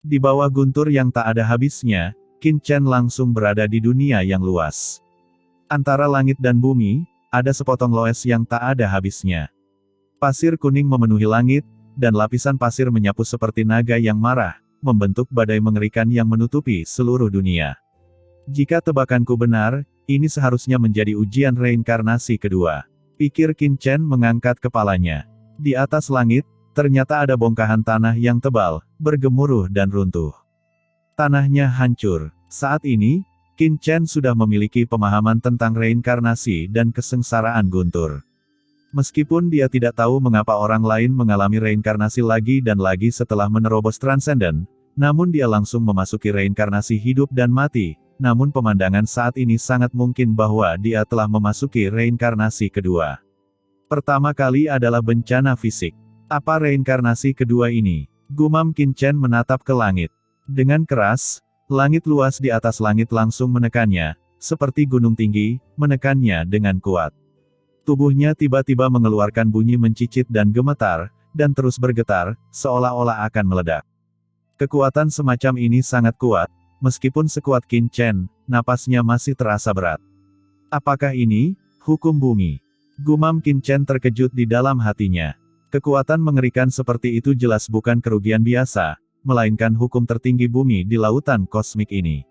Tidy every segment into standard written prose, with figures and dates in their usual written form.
Di bawah guntur yang tak ada habisnya, Qin Chen langsung berada di dunia yang luas. Antara langit dan bumi, ada sepotong loes yang tak ada habisnya. Pasir kuning memenuhi langit, dan lapisan pasir menyapu seperti naga yang marah, membentuk badai mengerikan yang menutupi seluruh dunia. Jika tebakanku benar, ini seharusnya menjadi ujian reinkarnasi kedua. Pikir Qin Chen mengangkat kepalanya. Di atas langit, ternyata ada bongkahan tanah yang tebal, bergemuruh dan runtuh. Tanahnya hancur. Saat ini, Qin Chen sudah memiliki pemahaman tentang reinkarnasi dan kesengsaraan guntur. Meskipun dia tidak tahu mengapa orang lain mengalami reinkarnasi lagi dan lagi setelah menerobos transenden, namun dia langsung memasuki reinkarnasi hidup dan mati. Namun pemandangan saat ini sangat mungkin bahwa dia telah memasuki reinkarnasi kedua. Pertama kali adalah bencana fisik. Apa reinkarnasi kedua ini? Gumam Qin Chen menatap ke langit. Dengan keras, langit luas di atas langit langsung menekannya, seperti gunung tinggi, menekannya dengan kuat. Tubuhnya tiba-tiba mengeluarkan bunyi mencicit dan gemetar, dan terus bergetar, seolah-olah akan meledak. Kekuatan semacam ini sangat kuat. Meskipun sekuat Qin Chen, napasnya masih terasa berat. Apakah ini hukum bumi? Gumam Qin Chen terkejut di dalam hatinya. Kekuatan mengerikan seperti itu jelas bukan kerugian biasa, melainkan hukum tertinggi bumi di lautan kosmik ini.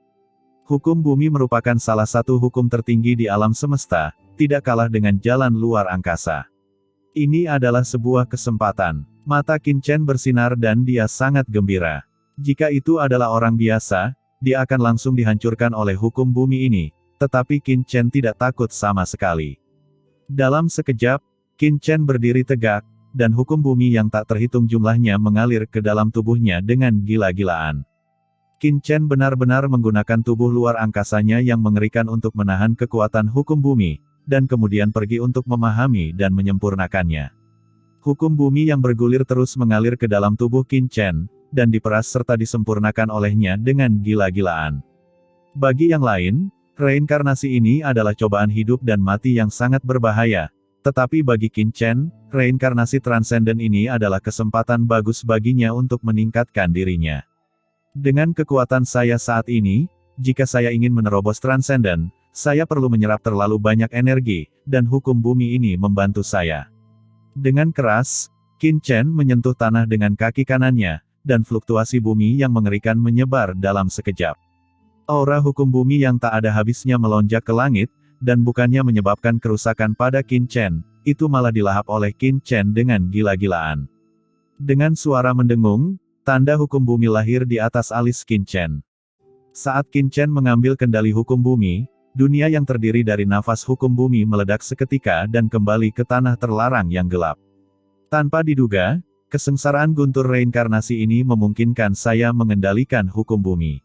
Hukum bumi merupakan salah satu hukum tertinggi di alam semesta, tidak kalah dengan jalan luar angkasa. Ini adalah sebuah kesempatan. Mata Qin Chen bersinar dan dia sangat gembira. Jika itu adalah orang biasa, dia akan langsung dihancurkan oleh hukum bumi ini, tetapi Qin Chen tidak takut sama sekali. Dalam sekejap, Qin Chen berdiri tegak, dan hukum bumi yang tak terhitung jumlahnya mengalir ke dalam tubuhnya dengan gila-gilaan. Qin Chen benar-benar menggunakan tubuh luar angkasanya yang mengerikan untuk menahan kekuatan hukum bumi, dan kemudian pergi untuk memahami dan menyempurnakannya. Hukum bumi yang bergulir terus mengalir ke dalam tubuh Qin Chen, dan diperas serta disempurnakan olehnya dengan gila-gilaan. Bagi yang lain, reinkarnasi ini adalah cobaan hidup dan mati yang sangat berbahaya, tetapi bagi Qin Chen, reinkarnasi transenden ini adalah kesempatan bagus baginya untuk meningkatkan dirinya. Dengan kekuatan saya saat ini, jika saya ingin menerobos transenden, saya perlu menyerap terlalu banyak energi, dan hukum bumi ini membantu saya. Dengan keras, Qin Chen menyentuh tanah dengan kaki kanannya, dan fluktuasi bumi yang mengerikan menyebar dalam sekejap. Aura hukum bumi yang tak ada habisnya melonjak ke langit, dan bukannya menyebabkan kerusakan pada Qin Chen, itu malah dilahap oleh Qin Chen dengan gila-gilaan. Dengan suara mendengung, tanda hukum bumi lahir di atas alis Qin Chen. Saat Qin Chen mengambil kendali hukum bumi, dunia yang terdiri dari nafas hukum bumi meledak seketika dan kembali ke tanah terlarang yang gelap. Tanpa diduga, kesengsaraan guntur reinkarnasi ini memungkinkan saya mengendalikan hukum bumi.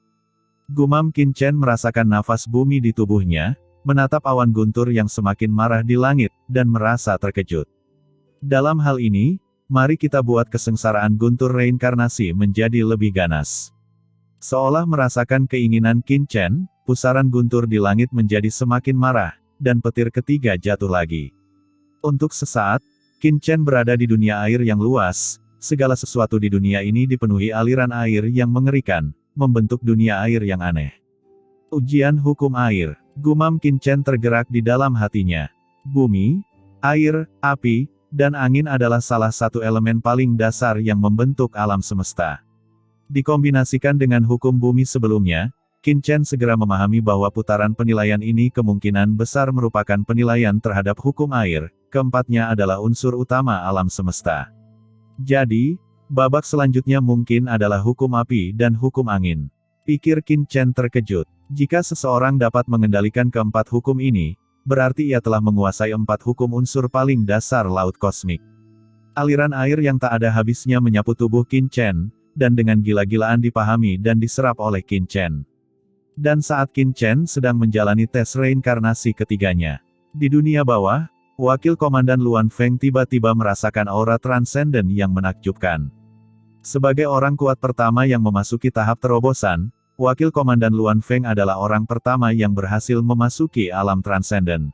Gumam Qin Chen merasakan nafas bumi di tubuhnya, menatap awan guntur yang semakin marah di langit, dan merasa terkejut. Dalam hal ini, mari kita buat kesengsaraan guntur reinkarnasi menjadi lebih ganas. Seolah merasakan keinginan Qin Chen, pusaran guntur di langit menjadi semakin marah, dan petir ketiga jatuh lagi. Untuk sesaat, Qin Chen berada di dunia air yang luas, segala sesuatu di dunia ini dipenuhi aliran air yang mengerikan, membentuk dunia air yang aneh. Ujian hukum air. Gumam Qin Chen tergerak di dalam hatinya. Bumi, air, api, dan angin adalah salah satu elemen paling dasar yang membentuk alam semesta. Dikombinasikan dengan hukum bumi sebelumnya, Qin Chen segera memahami bahwa putaran penilaian ini kemungkinan besar merupakan penilaian terhadap hukum air. Keempatnya adalah unsur utama alam semesta. Jadi, babak selanjutnya mungkin adalah hukum api dan hukum angin. Pikir Qin Chen terkejut. Jika seseorang dapat mengendalikan keempat hukum ini, berarti ia telah menguasai empat hukum unsur paling dasar laut kosmik. Aliran air yang tak ada habisnya menyapu tubuh Qin Chen, dan dengan gila-gilaan dipahami dan diserap oleh Qin Chen. Dan saat Qin Chen sedang menjalani tes reinkarnasi ketiganya, di dunia bawah, Wakil Komandan Luan Feng tiba-tiba merasakan aura transenden yang menakjubkan. Sebagai orang kuat pertama yang memasuki tahap terobosan, Wakil Komandan Luan Feng adalah orang pertama yang berhasil memasuki alam transenden.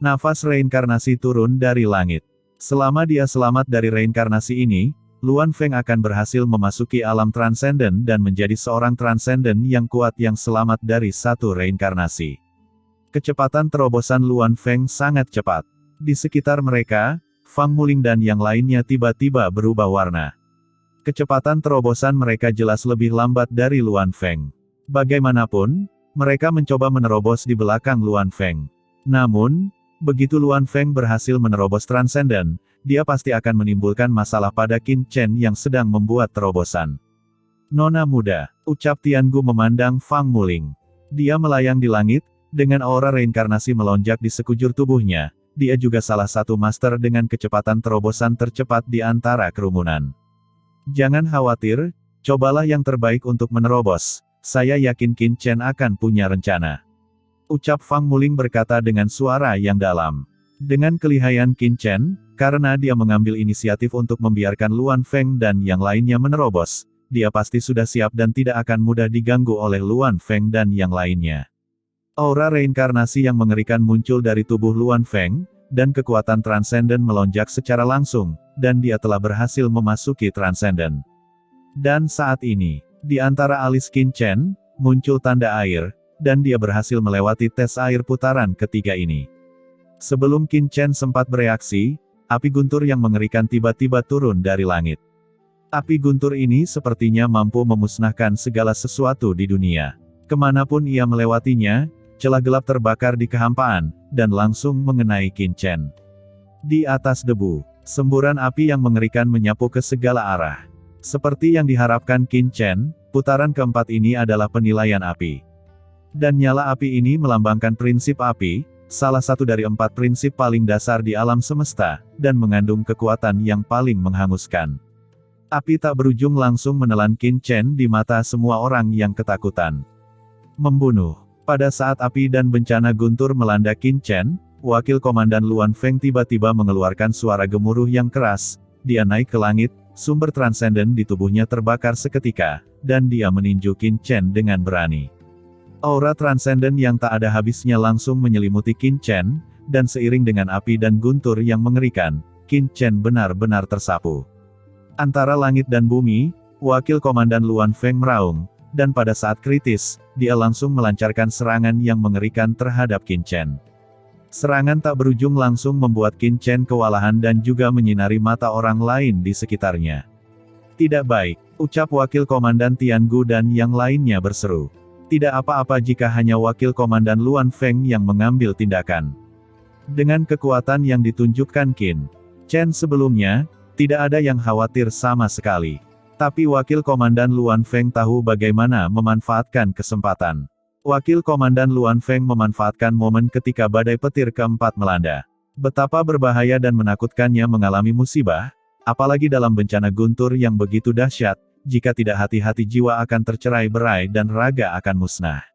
Nafas reinkarnasi turun dari langit. Selama dia selamat dari reinkarnasi ini, Luan Feng akan berhasil memasuki alam transenden dan menjadi seorang transenden yang kuat yang selamat dari satu reinkarnasi. Kecepatan terobosan Luan Feng sangat cepat. Di sekitar mereka, Fang Muling dan yang lainnya tiba-tiba berubah warna. Kecepatan terobosan mereka jelas lebih lambat dari Luan Feng. Bagaimanapun, mereka mencoba menerobos di belakang Luan Feng. Namun, begitu Luan Feng berhasil menerobos transenden, dia pasti akan menimbulkan masalah pada Qin Chen yang sedang membuat terobosan. Nona muda, ucap Tiangu memandang Fang Muling. Dia melayang di langit, dengan aura reinkarnasi melonjak di sekujur tubuhnya. Dia juga salah satu master dengan kecepatan terobosan tercepat di antara kerumunan. Jangan khawatir, cobalah yang terbaik untuk menerobos. Saya yakin Qin Chen akan punya rencana. Ucap Fang Muling berkata dengan suara yang dalam. Dengan kelihayan Qin Chen, karena dia mengambil inisiatif untuk membiarkan Luan Feng dan yang lainnya menerobos, dia pasti sudah siap dan tidak akan mudah diganggu oleh Luan Feng dan yang lainnya. Aura reinkarnasi yang mengerikan muncul dari tubuh Luan Feng, dan kekuatan transenden melonjak secara langsung, dan dia telah berhasil memasuki transenden. Dan saat ini, di antara alis Qin Chen, muncul tanda air, dan dia berhasil melewati tes air putaran ketiga ini. Sebelum Qin Chen sempat bereaksi, api guntur yang mengerikan tiba-tiba turun dari langit. Api guntur ini sepertinya mampu memusnahkan segala sesuatu di dunia. Kemanapun ia melewatinya, celah gelap terbakar di kehampaan, dan langsung mengenai Qin Chen. Di atas debu, semburan api yang mengerikan menyapu ke segala arah. Seperti yang diharapkan Qin Chen, putaran keempat ini adalah penilaian api. Dan nyala api ini melambangkan prinsip api, salah satu dari 4 prinsip paling dasar di alam semesta, dan mengandung kekuatan yang paling menghanguskan. Api tak berujung langsung menelan Qin Chen di mata semua orang yang ketakutan. Membunuh. Pada saat api dan bencana guntur melanda Qin Chen, wakil komandan Luan Feng tiba-tiba mengeluarkan suara gemuruh yang keras. Dia naik ke langit, sumber transenden di tubuhnya terbakar seketika, dan dia meninju Qin Chen dengan berani. Aura transenden yang tak ada habisnya langsung menyelimuti Qin Chen, dan seiring dengan api dan guntur yang mengerikan, Qin Chen benar-benar tersapu. Antara langit dan bumi, wakil komandan Luan Feng meraung, dan pada saat kritis, dia langsung melancarkan serangan yang mengerikan terhadap Qin Chen. Serangan tak berujung langsung membuat Qin Chen kewalahan dan juga menyinari mata orang lain di sekitarnya. Tidak baik, ucap wakil komandan Tiangu dan yang lainnya berseru. Tidak apa-apa jika hanya wakil komandan Luan Feng yang mengambil tindakan. Dengan kekuatan yang ditunjukkan Qin Chen sebelumnya, tidak ada yang khawatir sama sekali. Tapi wakil komandan Luan Feng tahu bagaimana memanfaatkan kesempatan. Wakil komandan Luan Feng memanfaatkan momen ketika badai petir keempat melanda. Betapa berbahaya dan menakutkannya mengalami musibah, apalagi dalam bencana guntur yang begitu dahsyat. Jika tidak hati-hati jiwa akan tercerai-berai dan raga akan musnah.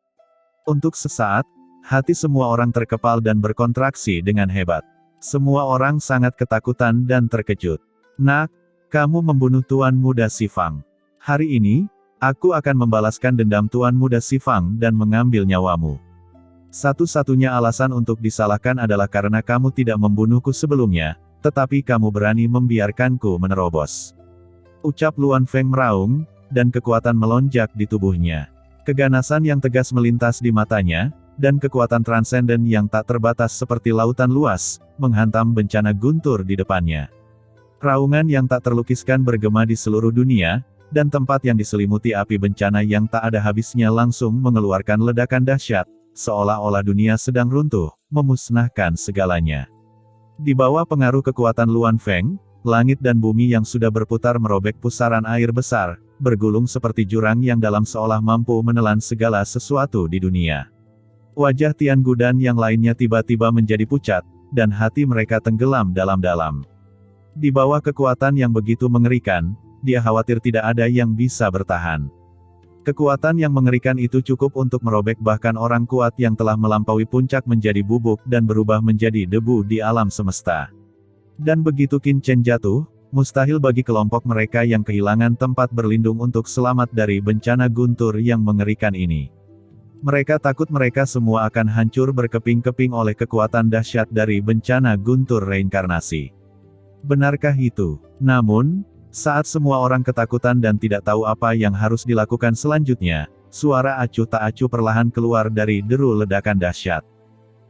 Untuk sesaat, hati semua orang terkepal dan berkontraksi dengan hebat. Semua orang sangat ketakutan dan terkejut. Nak, kamu membunuh Tuan Muda Xifang. Hari ini, aku akan membalaskan dendam Tuan Muda Xifang dan mengambil nyawamu. Satu-satunya alasan untuk disalahkan adalah karena kamu tidak membunuhku sebelumnya, tetapi kamu berani membiarkanku menerobos. Ucap Luan Feng meraung, dan kekuatan melonjak di tubuhnya. Keganasan yang tegas melintas di matanya, dan kekuatan transenden yang tak terbatas seperti lautan luas, menghantam bencana guntur di depannya. Raungan yang tak terlukiskan bergema di seluruh dunia, dan tempat yang diselimuti api bencana yang tak ada habisnya langsung mengeluarkan ledakan dahsyat, seolah-olah dunia sedang runtuh, memusnahkan segalanya. Di bawah pengaruh kekuatan Luan Feng, langit dan bumi yang sudah berputar merobek pusaran air besar, bergulung seperti jurang yang dalam seolah mampu menelan segala sesuatu di dunia. Wajah Tiangu dan yang lainnya tiba-tiba menjadi pucat, dan hati mereka tenggelam dalam-dalam. Di bawah kekuatan yang begitu mengerikan, dia khawatir tidak ada yang bisa bertahan. Kekuatan yang mengerikan itu cukup untuk merobek bahkan orang kuat yang telah melampaui puncak menjadi bubuk dan berubah menjadi debu di alam semesta. Dan begitu Qin Chen jatuh, mustahil bagi kelompok mereka yang kehilangan tempat berlindung untuk selamat dari bencana guntur yang mengerikan ini. Mereka takut mereka semua akan hancur berkeping-keping oleh kekuatan dahsyat dari bencana guntur reinkarnasi. Benarkah itu? Namun, Saat semua orang ketakutan dan tidak tahu apa yang harus dilakukan selanjutnya, suara acuh tak acuh perlahan keluar dari deru ledakan dahsyat.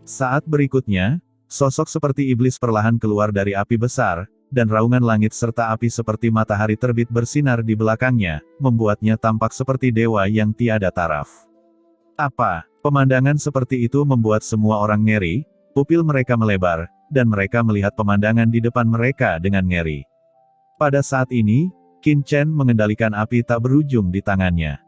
Saat berikutnya, sosok seperti iblis perlahan keluar dari api besar, dan raungan langit serta api seperti matahari terbit bersinar di belakangnya, membuatnya tampak seperti dewa yang tiada taraf. Apa? Pemandangan seperti itu membuat semua orang ngeri, pupil mereka melebar, dan mereka melihat pemandangan di depan mereka dengan ngeri. Pada saat ini, Qin Chen mengendalikan api tak berujung di tangannya.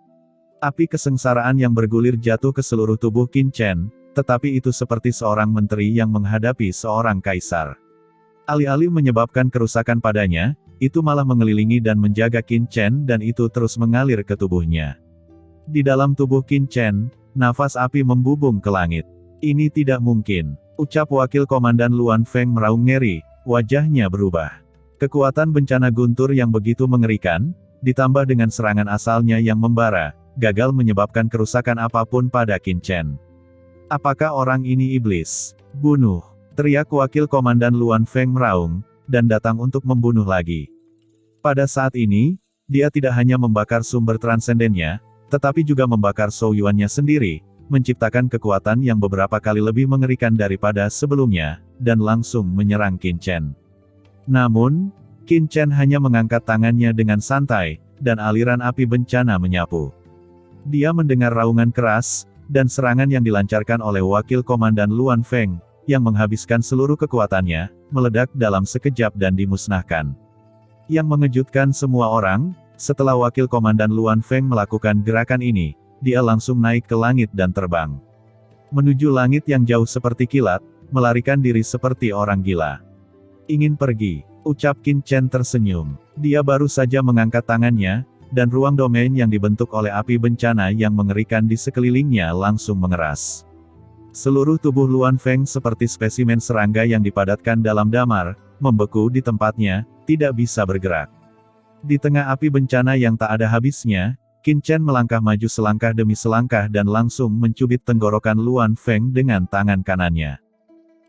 Api kesengsaraan yang bergulir jatuh ke seluruh tubuh Qin Chen, tetapi itu seperti seorang menteri yang menghadapi seorang kaisar. Alih-alih menyebabkan kerusakan padanya, itu malah mengelilingi dan menjaga Qin Chen dan itu terus mengalir ke tubuhnya. Di dalam tubuh Qin Chen, nafas api membubung ke langit. Ini tidak mungkin, ucap Wakil Komandan Luan Feng meraung ngeri, wajahnya berubah. Kekuatan bencana guntur yang begitu mengerikan, ditambah dengan serangan asalnya yang membara, gagal menyebabkan kerusakan apapun pada Qin Chen. Apakah orang ini iblis? Bunuh! Teriak Wakil Komandan Luan Feng meraung, dan datang untuk membunuh lagi. Pada saat ini, dia tidak hanya membakar sumber transendennya, tetapi juga membakar Shou Yuannya sendiri, menciptakan kekuatan yang beberapa kali lebih mengerikan daripada sebelumnya, dan langsung menyerang Qin Chen. Namun, Qin Chen hanya mengangkat tangannya dengan santai, dan aliran api bencana menyapu. Dia mendengar raungan keras, dan serangan yang dilancarkan oleh Wakil Komandan Luan Feng, yang menghabiskan seluruh kekuatannya, meledak dalam sekejap dan dimusnahkan. Yang mengejutkan semua orang, setelah Wakil Komandan Luan Feng melakukan gerakan ini, dia langsung naik ke langit dan terbang. Menuju langit yang jauh seperti kilat, melarikan diri seperti orang gila. Ingin pergi, ucap Qin Chen tersenyum. Dia baru saja mengangkat tangannya, dan ruang domain yang dibentuk oleh api bencana yang mengerikan di sekelilingnya langsung mengeras. Seluruh tubuh Luan Feng seperti spesimen serangga yang dipadatkan dalam damar, membeku di tempatnya, tidak bisa bergerak. Di tengah api bencana yang tak ada habisnya, Qin Chen melangkah maju selangkah demi selangkah dan langsung mencubit tenggorokan Luan Feng dengan tangan kanannya.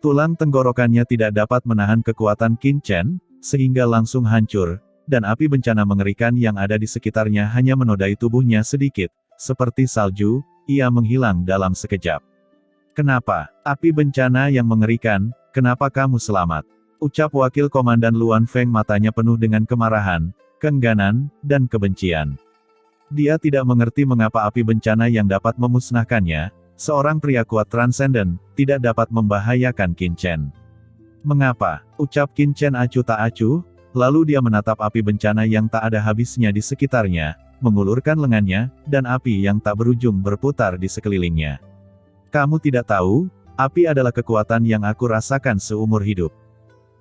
Tulang tenggorokannya tidak dapat menahan kekuatan Qin Chen, sehingga langsung hancur, dan api bencana mengerikan yang ada di sekitarnya hanya menodai tubuhnya sedikit, seperti salju, ia menghilang dalam sekejap. Kenapa? Api bencana yang mengerikan, kenapa kamu selamat? Ucap Wakil Komandan Luan Feng matanya penuh dengan kemarahan, keengganan, dan kebencian. Dia tidak mengerti mengapa api bencana yang dapat memusnahkannya, seorang pria kuat transenden, tidak dapat membahayakan Qin Chen. Mengapa? Ucap Qin Chen acuh tak acuh, lalu dia menatap api bencana yang tak ada habisnya di sekitarnya, mengulurkan lengannya, dan api yang tak berujung berputar di sekelilingnya. Kamu tidak tahu, api adalah kekuatan yang aku rasakan seumur hidup.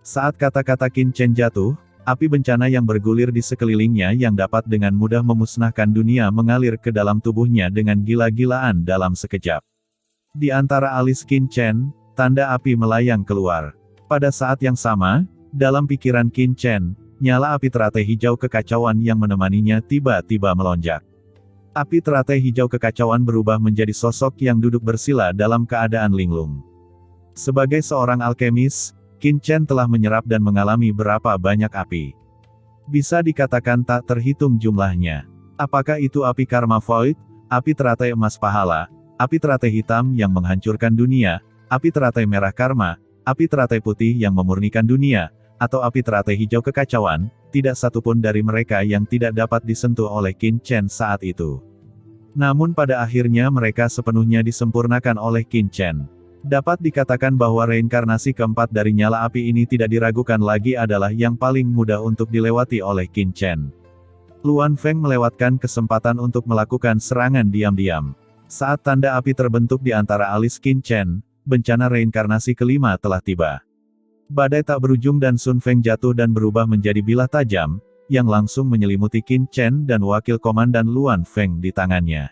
Saat kata-kata Qin Chen jatuh, api bencana yang bergulir di sekelilingnya yang dapat dengan mudah memusnahkan dunia mengalir ke dalam tubuhnya dengan gila-gilaan dalam sekejap. Di antara alis Qin Chen, tanda api melayang keluar. Pada saat yang sama, dalam pikiran Qin Chen, nyala api teratai hijau kekacauan yang menemaninya tiba-tiba melonjak. Api teratai hijau kekacauan berubah menjadi sosok yang duduk bersila dalam keadaan linglung. Sebagai seorang alkemis, Qin Chen telah menyerap dan mengalami berapa banyak api. Bisa dikatakan tak terhitung jumlahnya. Apakah itu api Karma Void, api teratai emas pahala, api teratai hitam yang menghancurkan dunia, api teratai merah karma, api teratai putih yang memurnikan dunia, atau api teratai hijau kekacauan, tidak satupun dari mereka yang tidak dapat disentuh oleh Qin Chen saat itu. Namun pada akhirnya mereka sepenuhnya disempurnakan oleh Qin Chen. Dapat dikatakan bahwa reinkarnasi keempat dari nyala api ini tidak diragukan lagi adalah yang paling mudah untuk dilewati oleh Qin Chen. Luan Feng melewatkan kesempatan untuk melakukan serangan diam-diam. Saat tanda api terbentuk di antara alis Qin Chen, bencana reinkarnasi kelima telah tiba. Badai tak berujung dan Sun Feng jatuh dan berubah menjadi bilah tajam, yang langsung menyelimuti Qin Chen dan Wakil Komandan Luan Feng di tangannya.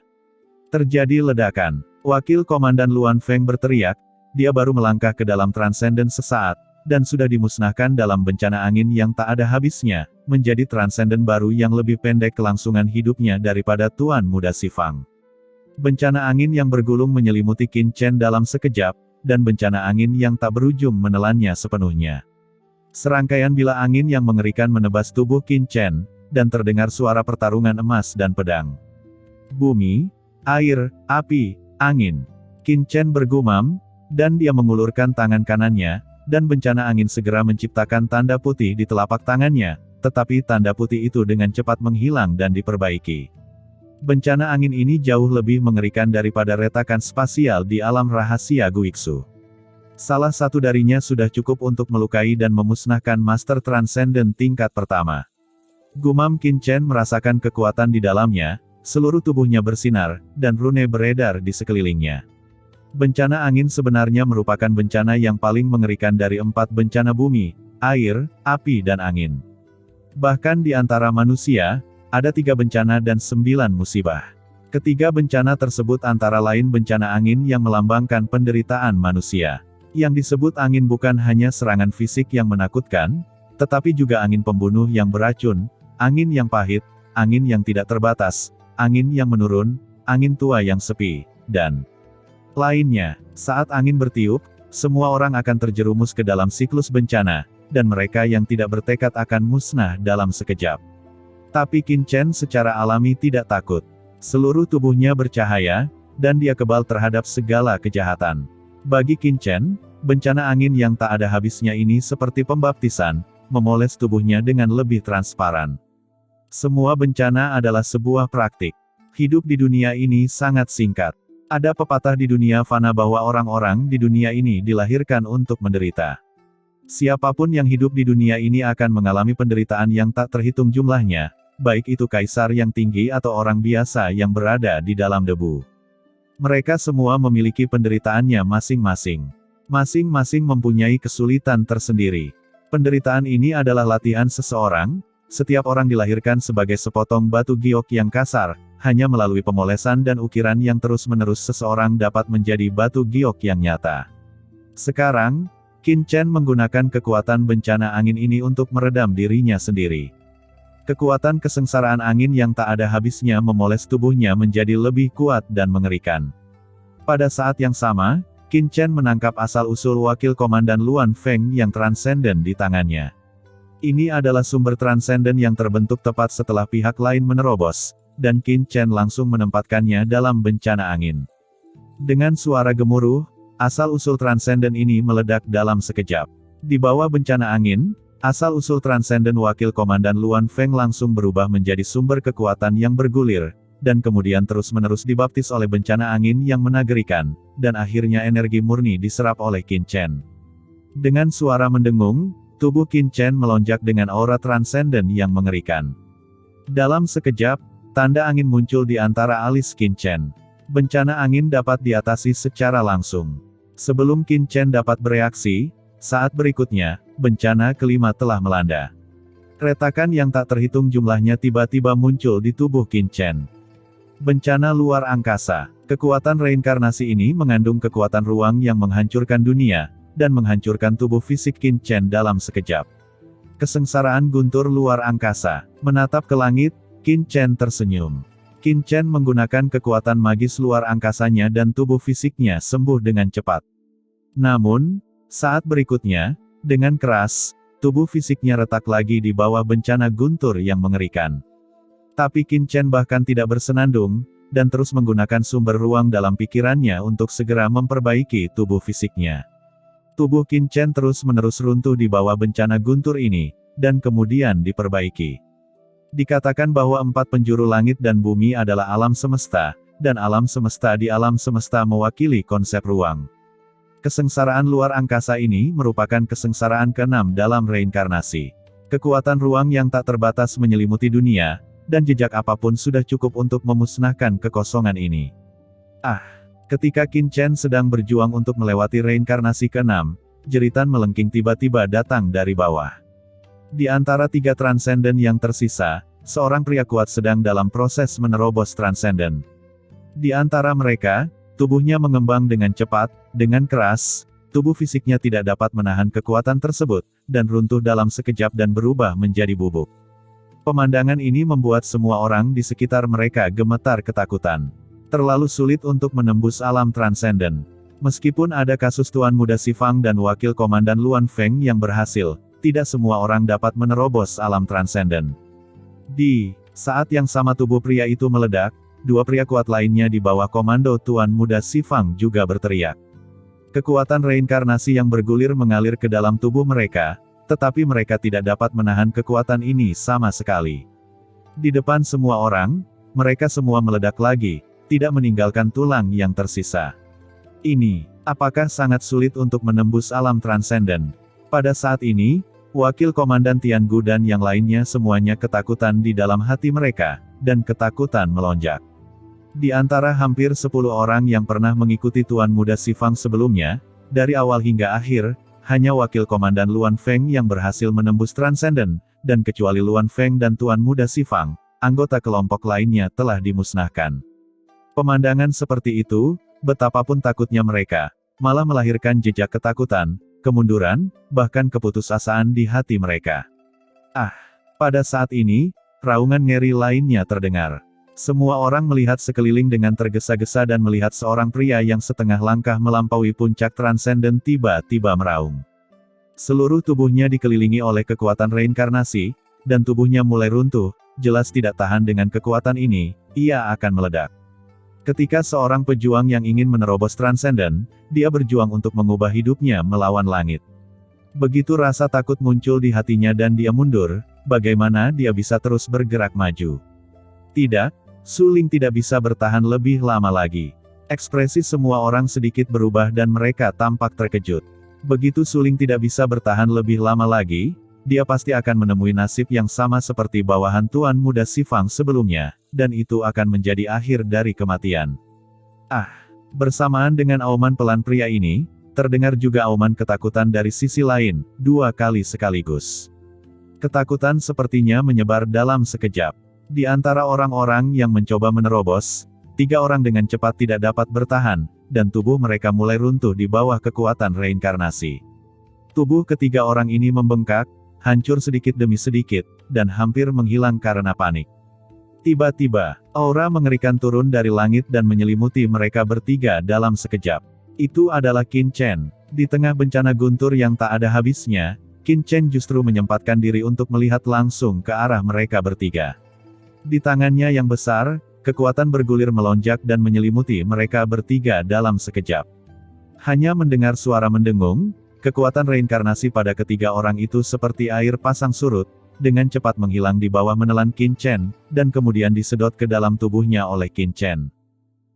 Terjadi ledakan. Wakil Komandan Luan Feng berteriak, dia baru melangkah ke dalam transenden sesaat, dan sudah dimusnahkan dalam bencana angin yang tak ada habisnya, menjadi transenden baru yang lebih pendek kelangsungan hidupnya daripada Tuan Muda Sifang. Bencana angin yang bergulung menyelimuti Qin Chen dalam sekejap, dan bencana angin yang tak berujung menelannya sepenuhnya. Serangkaian bila angin yang mengerikan menebas tubuh Qin Chen, dan terdengar suara pertarungan emas dan pedang. Bumi, air, api, angin. Qin Chen bergumam, dan dia mengulurkan tangan kanannya, dan bencana angin segera menciptakan tanda putih di telapak tangannya, tetapi tanda putih itu dengan cepat menghilang dan diperbaiki. Bencana angin ini jauh lebih mengerikan daripada retakan spasial di alam rahasia Guixu. Salah satu darinya sudah cukup untuk melukai dan memusnahkan Master Transcendent tingkat pertama. Gumam Qin Chen merasakan kekuatan di dalamnya, seluruh tubuhnya bersinar, dan rune beredar di sekelilingnya. Bencana angin sebenarnya merupakan bencana yang paling mengerikan dari 4 bencana bumi, air, api dan angin. Bahkan di antara manusia, ada 3 bencana dan 9 musibah. Ketiga bencana tersebut antara lain bencana angin yang melambangkan penderitaan manusia. Yang disebut angin bukan hanya serangan fisik yang menakutkan, tetapi juga angin pembunuh yang beracun, angin yang pahit, angin yang tidak terbatas, angin yang menurun, angin tua yang sepi, dan lainnya. Saat angin bertiup, semua orang akan terjerumus ke dalam siklus bencana, dan mereka yang tidak bertekad akan musnah dalam sekejap. Tapi Qin Chen secara alami tidak takut. Seluruh tubuhnya bercahaya, dan dia kebal terhadap segala kejahatan. Bagi Qin Chen, bencana angin yang tak ada habisnya ini seperti pembaptisan, memoles tubuhnya dengan lebih transparan. Semua bencana adalah sebuah praktik. Hidup di dunia ini sangat singkat. Ada pepatah di dunia fana bahwa orang-orang di dunia ini dilahirkan untuk menderita. Siapapun yang hidup di dunia ini akan mengalami penderitaan yang tak terhitung jumlahnya, baik itu kaisar yang tinggi atau orang biasa yang berada di dalam debu. Mereka semua memiliki penderitaannya masing-masing. Masing-masing mempunyai kesulitan tersendiri. Penderitaan ini adalah latihan seseorang. Setiap orang dilahirkan sebagai sepotong batu giok yang kasar, hanya melalui pemolesan dan ukiran yang terus-menerus seseorang dapat menjadi batu giok yang nyata. Sekarang, Qin Chen menggunakan kekuatan bencana angin ini untuk meredam dirinya sendiri. Kekuatan kesengsaraan angin yang tak ada habisnya memoles tubuhnya menjadi lebih kuat dan mengerikan. Pada saat yang sama, Qin Chen menangkap asal-usul wakil komandan Luan Feng yang transenden di tangannya. Ini adalah sumber transenden yang terbentuk tepat setelah pihak lain menerobos, dan Qin Chen langsung menempatkannya dalam bencana angin. Dengan suara gemuruh, asal-usul transenden ini meledak dalam sekejap. Di bawah bencana angin, asal-usul transenden wakil komandan Luan Feng langsung berubah menjadi sumber kekuatan yang bergulir, dan kemudian terus-menerus dibaptis oleh bencana angin yang menagerikan, dan akhirnya energi murni diserap oleh Qin Chen. Dengan suara mendengung, tubuh Qin Chen melonjak dengan aura transenden yang mengerikan. Dalam sekejap, tanda angin muncul di antara alis Qin Chen. Bencana angin dapat diatasi secara langsung. Sebelum Qin Chen dapat bereaksi, saat berikutnya, bencana kelima telah melanda. Retakan yang tak terhitung jumlahnya tiba-tiba muncul di tubuh Qin Chen. Bencana luar angkasa. Kekuatan reinkarnasi ini mengandung kekuatan ruang yang menghancurkan dunia, dan menghancurkan tubuh fisik Qin Chen dalam sekejap. Kesengsaraan guntur luar angkasa. Menatap ke langit, Qin Chen tersenyum. Qin Chen menggunakan kekuatan magis luar angkasanya dan tubuh fisiknya sembuh dengan cepat. Namun, saat berikutnya, dengan keras, tubuh fisiknya retak lagi di bawah bencana guntur yang mengerikan. Tapi Qin Chen bahkan tidak bersenandung, dan terus menggunakan sumber ruang dalam pikirannya untuk segera memperbaiki tubuh fisiknya. Tubuh Qin Chen terus-menerus runtuh di bawah bencana guntur ini, dan kemudian diperbaiki. Dikatakan bahwa 4 penjuru langit dan bumi adalah alam semesta, dan alam semesta di alam semesta mewakili konsep ruang. Kesengsaraan luar angkasa ini merupakan kesengsaraan ke-6 dalam reinkarnasi. Kekuatan ruang yang tak terbatas menyelimuti dunia, dan jejak apapun sudah cukup untuk memusnahkan kekosongan ini. Ketika Qin Chen sedang berjuang untuk melewati reinkarnasi ke-6, jeritan melengking tiba-tiba datang dari bawah. Di antara 3 transenden yang tersisa, seorang pria kuat sedang dalam proses menerobos transenden. Di antara mereka, tubuhnya mengembang dengan cepat, dengan keras, tubuh fisiknya tidak dapat menahan kekuatan tersebut, dan runtuh dalam sekejap dan berubah menjadi bubuk. Pemandangan ini membuat semua orang di sekitar mereka gemetar ketakutan. Terlalu sulit untuk menembus alam transenden. Meskipun ada kasus Tuan Muda Xifang dan Wakil Komandan Luan Feng yang berhasil, tidak semua orang dapat menerobos alam transenden. Di saat yang sama tubuh pria itu meledak, dua pria kuat lainnya di bawah komando Tuan Muda Xifang juga berteriak. Kekuatan reinkarnasi yang bergulir mengalir ke dalam tubuh mereka, tetapi mereka tidak dapat menahan kekuatan ini sama sekali. Di depan semua orang, mereka semua meledak lagi, tidak meninggalkan tulang yang tersisa. Ini, apakah sangat sulit untuk menembus alam transenden? Pada saat ini, Wakil Komandan Tiangu dan yang lainnya semuanya ketakutan di dalam hati mereka, dan ketakutan melonjak. Di antara hampir 10 orang yang pernah mengikuti Tuan Muda Xifang sebelumnya, dari awal hingga akhir, hanya Wakil Komandan Luan Feng yang berhasil menembus transenden, dan kecuali Luan Feng dan Tuan Muda Xifang, anggota kelompok lainnya telah dimusnahkan. Pemandangan seperti itu, betapapun takutnya mereka, malah melahirkan jejak ketakutan, kemunduran, bahkan keputusasaan di hati mereka. Pada saat ini, raungan ngeri lainnya terdengar. Semua orang melihat sekeliling dengan tergesa-gesa dan melihat seorang pria yang setengah langkah melampaui puncak transenden tiba-tiba meraung. Seluruh tubuhnya dikelilingi oleh kekuatan reinkarnasi, dan tubuhnya mulai runtuh, jelas tidak tahan dengan kekuatan ini, ia akan meledak. Ketika seorang pejuang yang ingin menerobos transenden, dia berjuang untuk mengubah hidupnya melawan langit. Begitu rasa takut muncul di hatinya dan dia mundur, bagaimana dia bisa terus bergerak maju? Tidak, Su Ling tidak bisa bertahan lebih lama lagi. Ekspresi semua orang sedikit berubah dan mereka tampak terkejut. Begitu Su Ling tidak bisa bertahan lebih lama lagi, dia pasti akan menemui nasib yang sama seperti bawahan Tuan Muda Xifang sebelumnya, dan itu akan menjadi akhir dari kematian. Bersamaan dengan auman pelan pria ini, terdengar juga auman ketakutan dari sisi lain, 2 kali sekaligus. Ketakutan sepertinya menyebar dalam sekejap. Di antara orang-orang yang mencoba menerobos, 3 orang dengan cepat tidak dapat bertahan, dan tubuh mereka mulai runtuh di bawah kekuatan reinkarnasi. Tubuh ketiga orang ini membengkak, hancur sedikit demi sedikit, dan hampir menghilang karena panik. Tiba-tiba, aura mengerikan turun dari langit dan menyelimuti mereka bertiga dalam sekejap. Itu adalah Qin Chen. Di tengah bencana guntur yang tak ada habisnya, Qin Chen justru menyempatkan diri untuk melihat langsung ke arah mereka bertiga. Di tangannya yang besar, kekuatan bergulir melonjak dan menyelimuti mereka bertiga dalam sekejap. Hanya mendengar suara mendengung, kekuatan reinkarnasi pada ketiga orang itu seperti air pasang surut, dengan cepat menghilang di bawah menelan Qin Chen, dan kemudian disedot ke dalam tubuhnya oleh Qin Chen.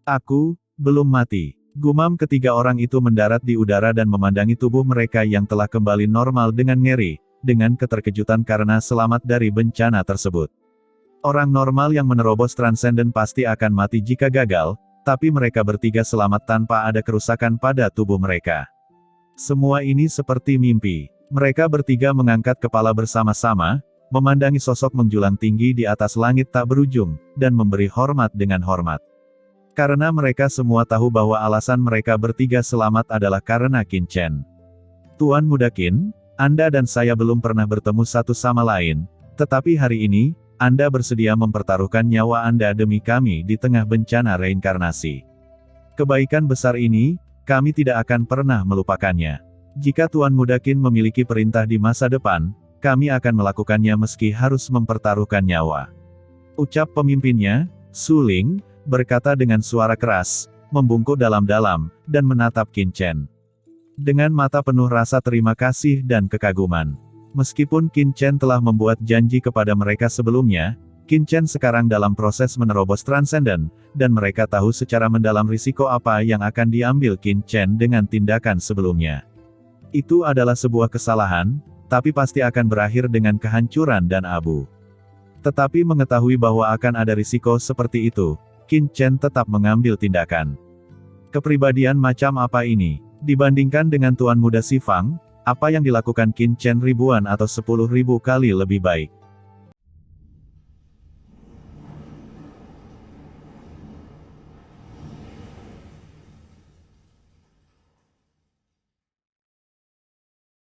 Aku, belum mati. Gumam ketiga orang itu mendarat di udara dan memandangi tubuh mereka yang telah kembali normal dengan ngeri, dengan keterkejutan karena selamat dari bencana tersebut. Orang normal yang menerobos transenden pasti akan mati jika gagal, tapi mereka bertiga selamat tanpa ada kerusakan pada tubuh mereka. Semua ini seperti mimpi. Mereka bertiga mengangkat kepala bersama-sama, memandangi sosok menjulang tinggi di atas langit tak berujung, dan memberi hormat dengan hormat. Karena mereka semua tahu bahwa alasan mereka bertiga selamat adalah karena Qin Chen. Tuan Muda Qin, Anda dan saya belum pernah bertemu satu sama lain, tetapi hari ini, Anda bersedia mempertaruhkan nyawa Anda demi kami di tengah bencana reinkarnasi. Kebaikan besar ini, kami tidak akan pernah melupakannya. Jika Tuan Muda Qin memiliki perintah di masa depan, kami akan melakukannya meski harus mempertaruhkan nyawa. Ucap pemimpinnya, Su Ling, berkata dengan suara keras, membungkuk dalam-dalam, dan menatap Qin Chen. Dengan mata penuh rasa terima kasih dan kekaguman. Meskipun Qin Chen telah membuat janji kepada mereka sebelumnya, Qin Chen sekarang dalam proses menerobos transenden, dan mereka tahu secara mendalam risiko apa yang akan diambil Qin Chen dengan tindakan sebelumnya. Itu adalah sebuah kesalahan, tapi pasti akan berakhir dengan kehancuran dan abu. Tetapi mengetahui bahwa akan ada risiko seperti itu, Qin Chen tetap mengambil tindakan. Kepribadian macam apa ini? Dibandingkan dengan Tuan Muda Xifang, apa yang dilakukan Qin Chen ribuan atau 10.000 kali lebih baik.